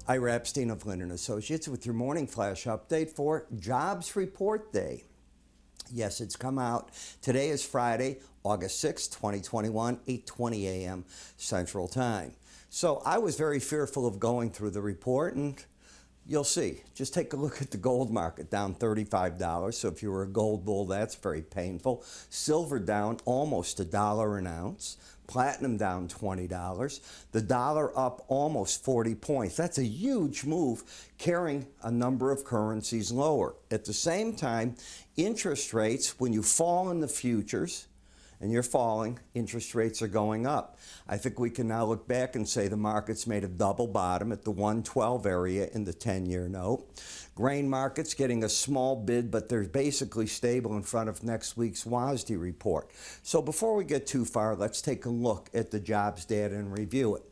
Ira Epstein of Linn Associates with your morning flash update for Jobs Report Day. Yes, it's come out. Today is Friday, August 6, 2021, 8:20 a.m. Central Time. So I was very fearful of going through the report, and you'll see. Just take a look at the gold market, down $35. So if you were a gold bull, that's very painful. Silver down almost $1 an ounce. Platinum down $20. The dollar up almost 40 points. That's a huge move, carrying a number of currencies lower. At the same time, interest rates, when you fall in the futures, and you're falling, interest rates are going up. I think we can now look back and say the market's made a double bottom at the 112 area in the 10-year note. Grain markets getting a small bid, but they're basically stable in front of next week's WASDE report. So before we get too far, let's take a look at the jobs data and review it.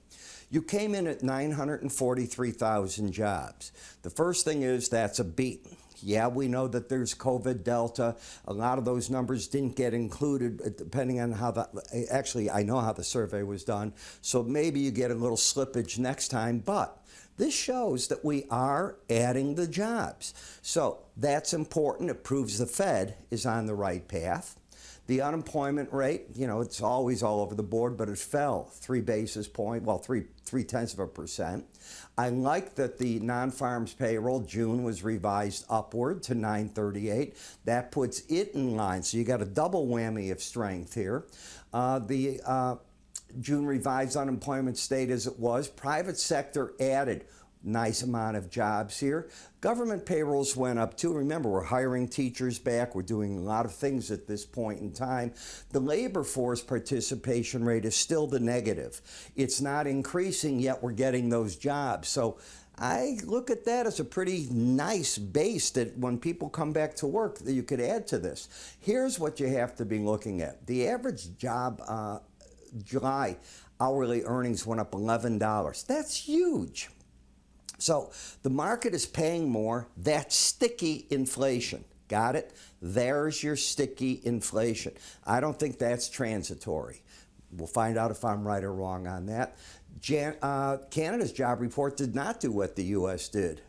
You came in at 943,000 jobs. The first thing is that's a beat. Yeah, we know that there's COVID Delta. A lot of those numbers didn't get included depending on how actually I know how the survey was done. So maybe you get a little slippage next time, but this shows that we are adding the jobs. So that's important. It proves the Fed is on the right path. The unemployment rate, you know, it's always all over the board, but it fell 3 basis points, well, 0.3%. I like that the non-farms payroll, June, was revised upward to 938. That puts it in line. So you got a double whammy of strength here. June revised unemployment stayed as it was. Private sector added nice amount of jobs here. Government payrolls went up too. Remember, we're hiring teachers back. We're doing a lot of things at this point in time. The labor force participation rate is still the negative. It's not increasing, yet we're getting those jobs. So I look at that as a pretty nice base that when people come back to work, that you could add to this. Here's what you have to be looking at. The average job July hourly earnings went up $11. That's huge. So the market is paying more. That's sticky inflation. Got it? There's your sticky inflation. I don't think that's transitory. We'll find out if I'm right or wrong on that. Canada's job report did not do what the U.S. did.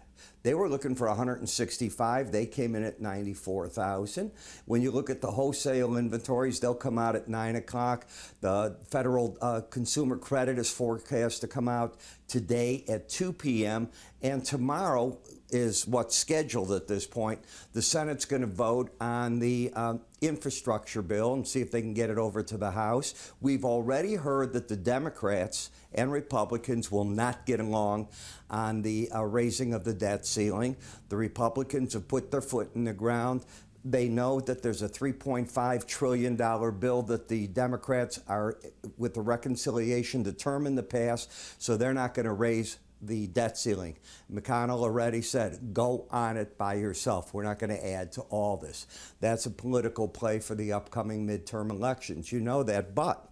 They were looking for 165. They came in at 94,000. When you look at the wholesale inventories, they'll come out at 9 o'clock. The federal consumer credit is forecast to come out today at 2 p.m. And tomorrow is what's scheduled at this point. The Senate's going to vote on the infrastructure bill and see if they can get it over to the House. We've already heard that the Democrats and Republicans will not get along on the raising of the debt ceiling. The Republicans have put their foot in the ground. They know that there's a $3.5 trillion bill that the Democrats are, with the reconciliation, determined to pass, so they're not going to raise the debt ceiling. McConnell already said, go on it by yourself. We're not going to add to all this. That's a political play for the upcoming midterm elections. You know that, but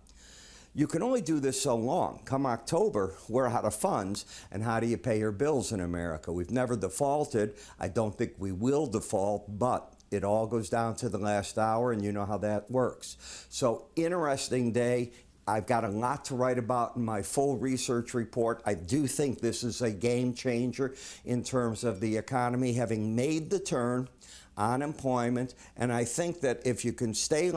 you can only do this so long. Come October, we're out of funds, and how do you pay your bills in America? We've never defaulted. I don't think we will default, but it all goes down to the last hour, and you know how that works. So, interesting day. I've got a lot to write about in my full research report. I do think this is a game changer in terms of the economy having made the turn on employment, and I think that if you can stay